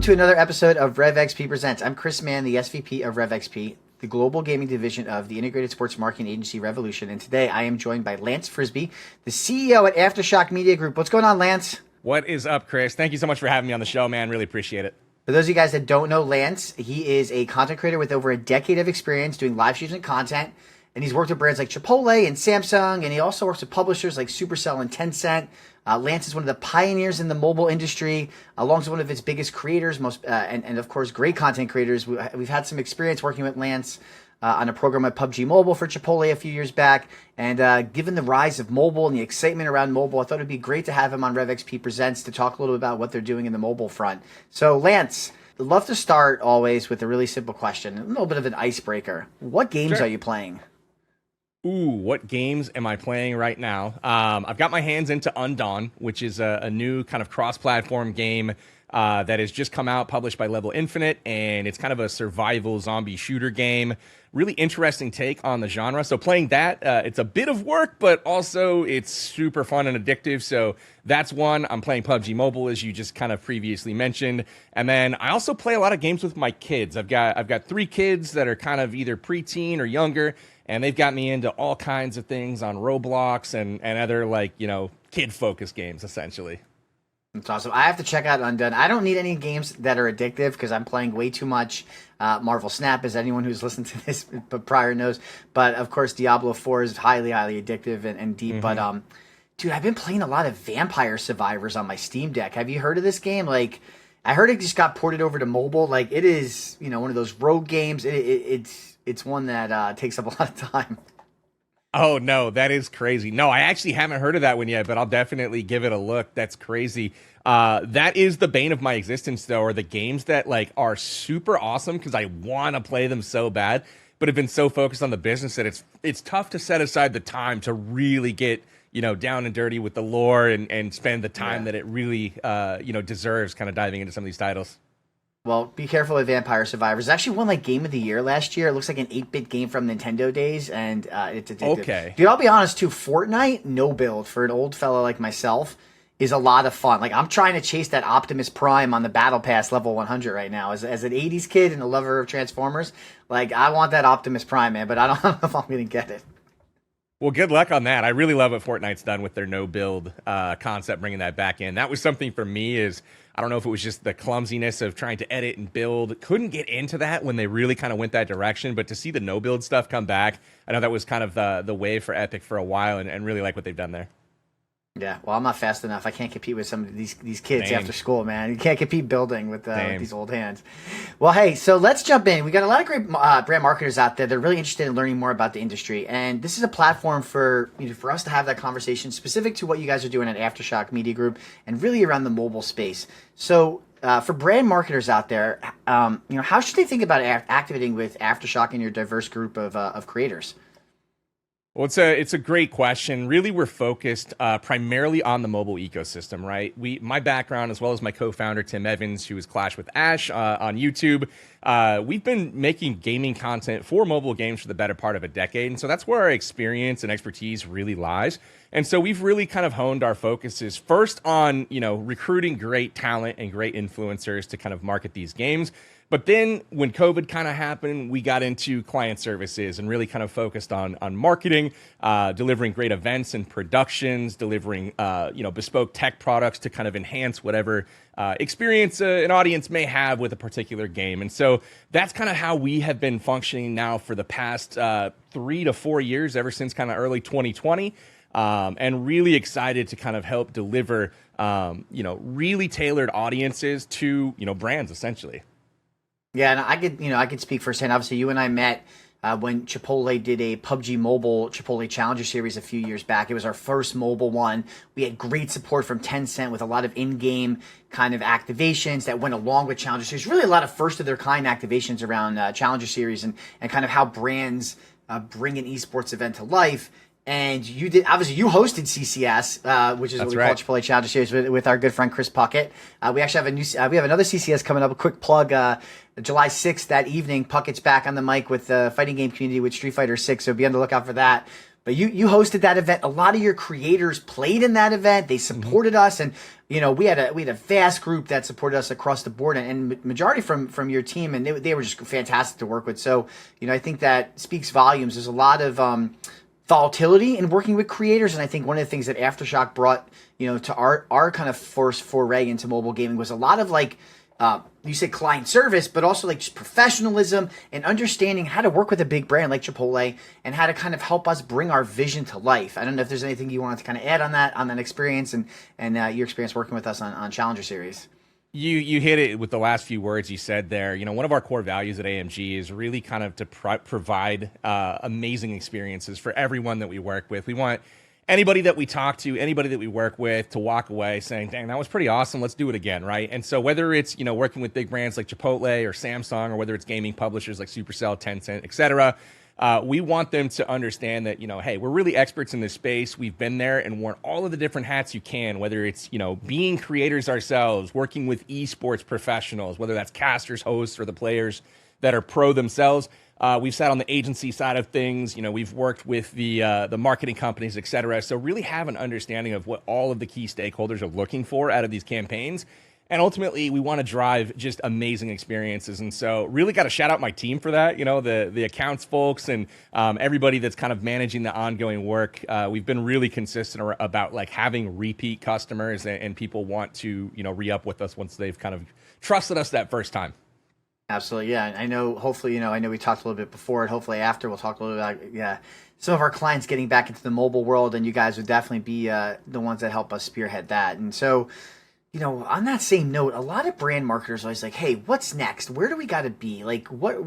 to another episode of REVXP Presents. I'm Chris Mann, the SVP of REVXP, the global gaming division of the integrated sports marketing agency Revolution. And today I am joined by Lance Frisbee, the CEO at Aftershock Media Group. What's going on, Lance? What is up, Chris? Thank you so much for having me on the show, man. Really appreciate it. For those of you guys that don't know Lance, he is a content creator with over a decade of experience doing live streams and content. And he's worked with brands like Chipotle and Samsung, and he also works with publishers like Supercell and Tencent. Lance is one of the pioneers in the mobile industry, alongside one of its biggest creators, and of course, great content creators. We've had some experience working with Lance on a program at PUBG Mobile for Chipotle a few years back. And given the rise of mobile and the excitement around mobile, I thought it'd be great to have him on RevXP Presents to talk a little bit about what they're doing in the mobile front. So, Lance, I'd love to start always with a really simple question, a little bit of an icebreaker. What games are you playing? Ooh, what games am I playing right now? I've got my hands into Undawn, which is a new kind of cross-platform game that has just come out, published by Level Infinite, and it's kind of a survival zombie shooter game. Really interesting take on the genre. So playing that, it's a bit of work, but also it's super fun and addictive. So that's one. I'm playing PUBG Mobile, as you just kind of previously mentioned. And then I also play a lot of games with my kids. I've got 3 kids that are kind of either preteen or younger, and they've got me into all kinds of things on Roblox and other, like, you know, kid-focused games, essentially. That's awesome. I have to check out Undone. I don't need any games that are addictive because I'm playing way too much Marvel Snap, as anyone who's listened to this prior knows. But, of course, Diablo 4 is highly, highly addictive and deep. Mm-hmm. But, dude, I've been playing a lot of Vampire Survivors on my Steam Deck. Have you heard of this game? Like, I heard it just got ported over to mobile. Like, it is, you know, one of those rogue games. It's one that takes up a lot of time. Oh, no, that is crazy. No, I actually haven't heard of that one yet, but I'll definitely give it a look. That's crazy. That is the bane of my existence, though, are the games that, like, are super awesome because I want to play them so bad, but have been so focused on the business that it's tough to set aside the time to really get, you know, down and dirty with the lore and spend the time that it really, you know, deserves kind of diving into some of these titles. Well, be careful with Vampire Survivors. It actually won, like, Game of the Year last year. It looks like an 8-bit game from Nintendo days, and it's addictive. Okay. Dude, I'll be honest, too. Fortnite, no build, for an old fella like myself, is a lot of fun. Like, I'm trying to chase that Optimus Prime on the Battle Pass level 100 right now. As an 80s kid and a lover of Transformers, like, I want that Optimus Prime, man, but I don't know if I'm going to get it. Well, good luck on that. I really love what Fortnite's done with their no-build concept, bringing that back in. That was something for me is, I don't know if it was just the clumsiness of trying to edit and build. Couldn't get into that when they really kind of went that direction, but to see the no-build stuff come back, I know that was kind of the wave for Epic for a while, and really like what they've done there. Yeah, well, I'm not fast enough. I can't compete with some of these kids after school, man. You can't compete building with these old hands. Well, hey, so let's jump in. We got a lot of great brand marketers out there that are really interested in learning more about the industry, and this is a platform for us to have that conversation specific to what you guys are doing at Aftershock Media Group and really around the mobile space. So, for brand marketers out there, how should they think about activating with Aftershock and your diverse group of creators? Well, it's a great question. Really, we're focused primarily on the mobile ecosystem, right? My background, as well as my co-founder, Tim Evans, who is Clash with Ash on YouTube, we've been making gaming content for mobile games for the better part of a decade. And so that's where our experience and expertise really lies. And so we've really kind of honed our focuses first on, recruiting great talent and great influencers to kind of market these games. But then when COVID kind of happened, we got into client services and really kind of focused on marketing, delivering great events and productions, delivering, bespoke tech products to kind of enhance whatever experience an audience may have with a particular game. And so that's kind of how we have been functioning now for the past 3 to 4 years, ever since kind of early 2020. And really excited to kind of help deliver, really tailored audiences to, brands, essentially. Yeah, and I could speak firsthand. Obviously, you and I met when Chipotle did a PUBG Mobile Chipotle Challenger Series a few years back. It was our first mobile one. We had great support from Tencent with a lot of in-game kind of activations that went along with Challenger Series. Really a lot of first-of-their-kind activations around Challenger Series and kind of how brands bring an esports event to life. And you hosted CCS, which is what we call Chipotle Challenger Series with our good friend Chris Puckett. We actually have we have another CCS coming up. A quick plug, July 6th that evening, Puckett's back on the mic with the fighting game community with Street Fighter 6, so be on the lookout for that. But you hosted that event. A lot of your creators played in that event. They supported us, and we had a vast group that supported us across the board, and majority from your team, and they were just fantastic to work with. So I think that speaks volumes. There's a lot of volatility in working with creators, and I think one of the things that Aftershock brought to our kind of first foray into mobile gaming was a lot of you said client service, but also just professionalism and understanding how to work with a big brand like Chipotle and how to kind of help us bring our vision to life. I don't know if there's anything you wanted to kind of add on that experience and your experience working with us on Challenger Series. You hit it with the last few words you said there. One of our core values at AMG is really kind of to provide amazing experiences for everyone that we work with. We want anybody that we talk to, anybody that we work with to walk away saying, dang, that was pretty awesome. Let's do it again, right? And so whether it's, working with big brands like Chipotle or Samsung, or whether it's gaming publishers like Supercell, Tencent, et cetera, we want them to understand that, hey, we're really experts in this space. We've been there and worn all of the different hats you can, whether it's, being creators ourselves, working with esports professionals, whether that's casters, hosts, or the players that are pro themselves. We've sat on the agency side of things. We've worked with the marketing companies, et cetera. So really have an understanding of what all of the key stakeholders are looking for out of these campaigns. And ultimately, we want to drive just amazing experiences. And so really got to shout out my team for that, the accounts folks and everybody that's kind of managing the ongoing work. We've been really consistent about having repeat customers and people want to, re-up with us once they've kind of trusted us that first time. Absolutely, yeah. I know. Hopefully, I know we talked a little bit before, and hopefully after we'll talk a little bit about some of our clients getting back into the mobile world, and you guys would definitely be the ones that help us spearhead that. And so, on that same note, a lot of brand marketers are always like, "Hey, what's next? Where do we got to be? What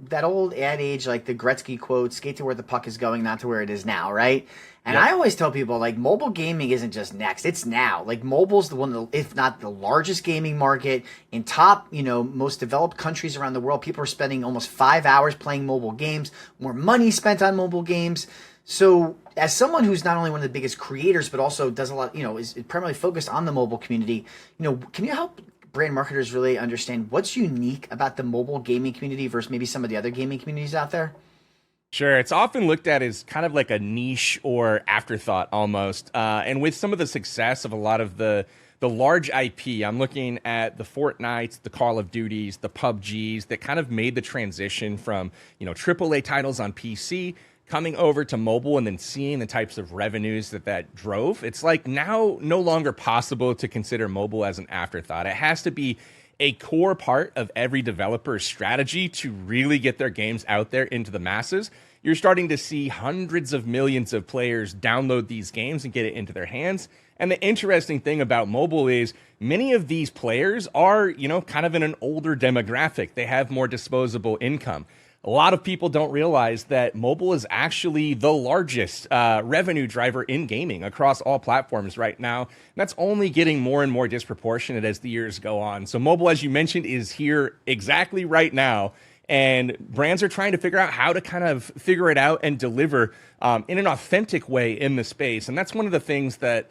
that old adage, the Gretzky quote: "Skate to where the puck is going, not to where it is now." Right? And Yep. I always tell people mobile gaming isn't just next; it's now. Mobile's the one, if not the largest gaming market in top, most developed countries around the world. People are spending almost 5 hours playing mobile games, more money spent on mobile games. So, as someone who's not only one of the biggest creators, but also does a lot, is primarily focused on the mobile community, can you help brand marketers really understand what's unique about the mobile gaming community versus maybe some of the other gaming communities out there? Sure. It's often looked at as kind of like a niche or afterthought almost. And with some of the success of a lot of the large IP, I'm looking at the Fortnites, the Call of Duties, the PUBGs that kind of made the transition from, AAA titles on PC coming over to mobile and then seeing the types of revenues that drove. It's now no longer possible to consider mobile as an afterthought. It has to be a core part of every developer's strategy to really get their games out there into the masses. You're starting to see hundreds of millions of players download these games and get it into their hands. And the interesting thing about mobile is many of these players are, kind of in an older demographic. They have more disposable income. A lot of people don't realize that mobile is actually the largest revenue driver in gaming across all platforms right now. And that's only getting more and more disproportionate as the years go on. So mobile, as you mentioned, is here exactly right now. And brands are trying to figure out how to kind of figure it out and deliver in an authentic way in the space. And that's one of the things that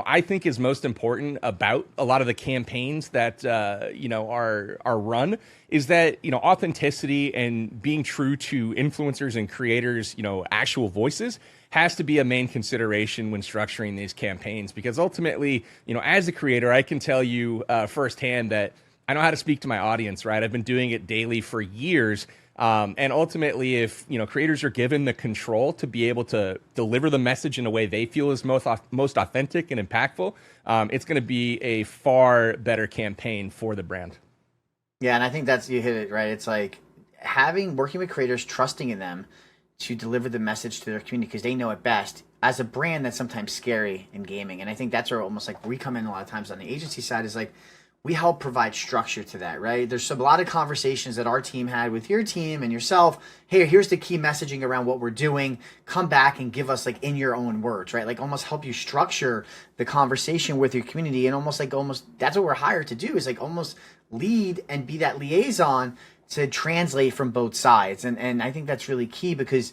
I think is most important about a lot of the campaigns that are run is that authenticity and being true to influencers and creators actual voices has to be a main consideration when structuring these campaigns, because ultimately as a creator I can tell you firsthand that I know how to speak to my audience, right? I've been doing it daily for years. And ultimately, if creators are given the control to be able to deliver the message in a way they feel is most authentic and impactful, it's going to be a far better campaign for the brand. Yeah, and I think you hit it right. It's working with creators, trusting in them to deliver the message to their community because they know it best. As a brand, that's sometimes scary in gaming, and I think that's where almost we come in a lot of times on the agency side is we help provide structure to that, right? There's a lot of conversations that our team had with your team and yourself. Hey, here's the key messaging around what we're doing. Come back and give us in your own words, right? Almost help you structure the conversation with your community, and almost that's what we're hired to do is almost lead and be that liaison to translate from both sides. And I think that's really key because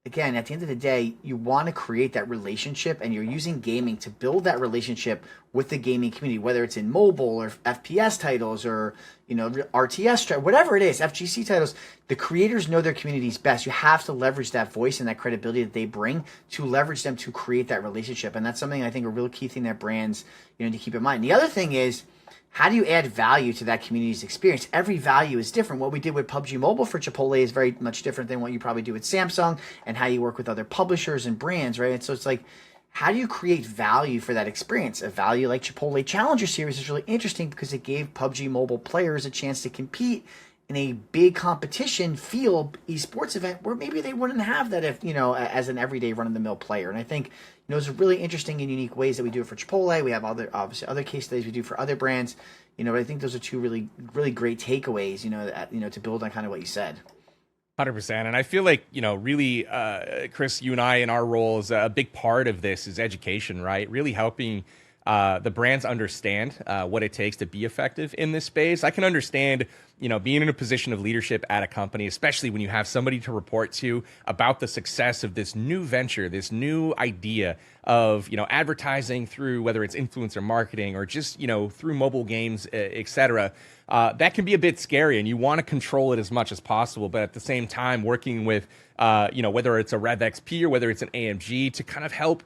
again, at the end of the day, you want to create that relationship, and you're using gaming to build that relationship with the gaming community, whether it's in mobile or FPS titles or, RTS, whatever it is, FGC titles. The creators know their communities best. You have to leverage that voice and that credibility that they bring to leverage them to create that relationship. And that's something I think a real key thing that brands, to keep in mind. The other thing is, how do you add value to that community's experience? Every value is different. What we did with PUBG Mobile for Chipotle is very much different than what you probably do with Samsung, and how you work with other publishers and brands, right? And so it's like, how do you create value for that experience? A value like Chipotle Challenger Series is really interesting because it gave PUBG Mobile players a chance to compete in a big competition field esports event where maybe they wouldn't have that if, as an everyday run-of-the-mill player. And I think, it's really interesting and unique ways that we do it for Chipotle. We have obviously other case studies we do for other brands, but I think those are two really, really great takeaways, to build on kind of what you said. 100%. And I feel like, really, Chris, you and I in our roles, a big part of this is education, right? Really helping the brands understand what it takes to be effective in this space. I can understand, being in a position of leadership at a company, especially when you have somebody to report to about the success of this new venture, this new idea of, advertising through whether it's influencer marketing or just, through mobile games, et cetera. That can be a bit scary, and you want to control it as much as possible. But at the same time, working with, whether it's a REVXP or whether it's an AMG to kind of help,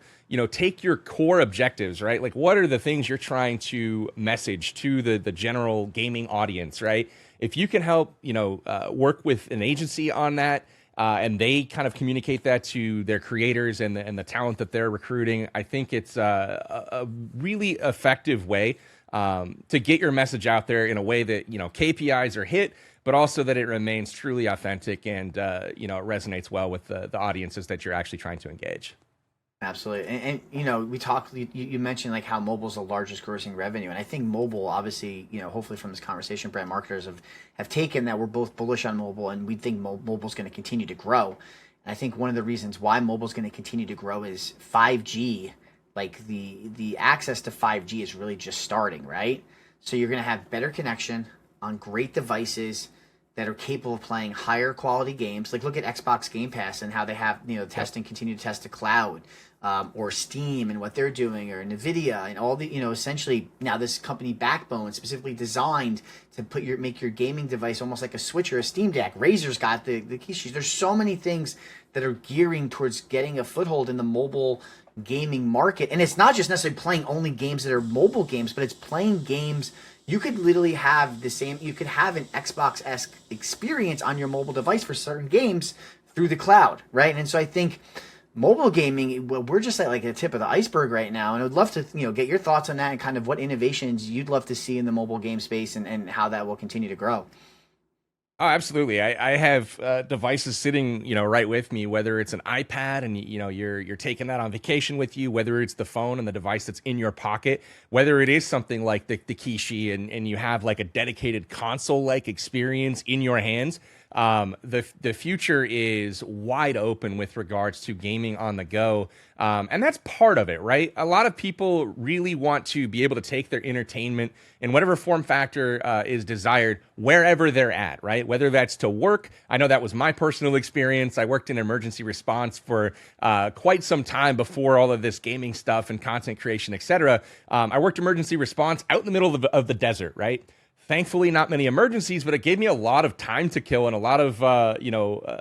take your core objectives, right? Like, what are the things you're trying to message to the general gaming audience, right? If you can help, work with an agency on that, and they kind of communicate that to their creators and the talent that they're recruiting, I think it's a really effective way to get your message out there in a way that, KPIs are hit, but also that it remains truly authentic and, it resonates well with the audiences that you're actually trying to engage. Absolutely. And we talked, you mentioned like how mobile's the largest grossing revenue. And I think mobile, obviously, hopefully from this conversation, brand marketers have taken that we're both bullish on mobile, and we think mobile's going to continue to grow. And I think one of the reasons why mobile's going to continue to grow is 5G. Like the access to 5G is really just starting, right? So you're going to have better connection on great devices that are capable of playing higher quality games. Like, look at Xbox Game Pass and how they have, continue to test the cloud, or Steam and what they're doing, or NVIDIA and all the, essentially now this company Backbone specifically designed to make your gaming device almost like a Switch or a Steam Deck. Razer's got the keys. There's so many things that are gearing towards getting a foothold in the mobile gaming market. And it's not just necessarily playing only games that are mobile games, but it's playing games. You could literally have you could have an Xbox-esque experience on your mobile device for certain games through the cloud, right? And so I think mobile gaming, we're just at like the tip of the iceberg right now. And I'd love to, get your thoughts on that and kind of what innovations you'd love to see in the mobile game space and how that will continue to grow. Oh, absolutely. I have devices sitting, right with me, whether it's an iPad and, you're taking that on vacation with you, whether it's the phone and the device that's in your pocket, whether it is something like the Kishi and you have like a dedicated console-like experience in your hands. The future is wide open with regards to gaming on the go. And that's part of it, right? A lot of people really want to be able to take their entertainment in whatever form factor is desired wherever they're at, right? Whether that's to work. I know that was my personal experience. I worked in emergency response for quite some time before all of this gaming stuff and content creation, et cetera. I worked emergency response out in the middle of the desert, right? Thankfully, not many emergencies, but it gave me a lot of time to kill and a lot of,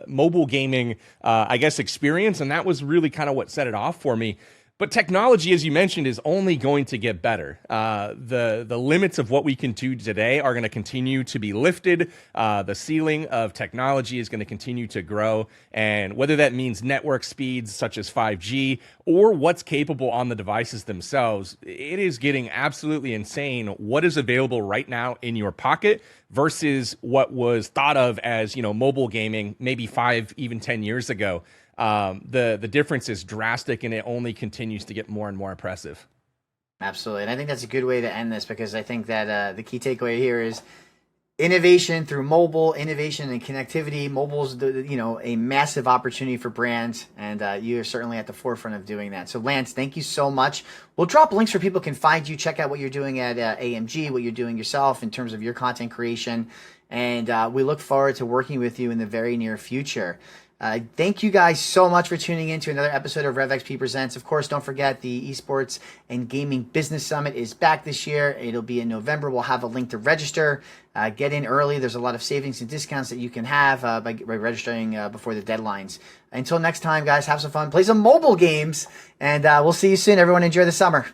mobile gaming, experience. And that was really kind of what set it off for me. But technology, as you mentioned, is only going to get better. The limits of what we can do today are going to continue to be lifted. The ceiling of technology is going to continue to grow. And whether that means network speeds such as 5G or what's capable on the devices themselves, it is getting absolutely insane what is available right now in your pocket versus what was thought of as, mobile gaming maybe 5, even 10 years ago. The difference is drastic, and it only continues to get more and more impressive. Absolutely. And I think that's a good way to end this, because I think that the key takeaway here is innovation through mobile, innovation and connectivity. Mobile is a massive opportunity for brands, and you are certainly at the forefront of doing that. So Lance, thank you so much. We'll drop links where people can find you, check out what you're doing at AMG, what you're doing yourself in terms of your content creation. And we look forward to working with you in the very near future. Thank you guys so much for tuning in to another episode of RevXP Presents. Of course, don't forget the Esports and Gaming Business Summit is back this year. It'll be in November. We'll have a link to register. Get in early. There's a lot of savings and discounts that you can have by registering before the deadlines. Until next time, guys, have some fun. Play some mobile games, and we'll see you soon. Everyone enjoy the summer.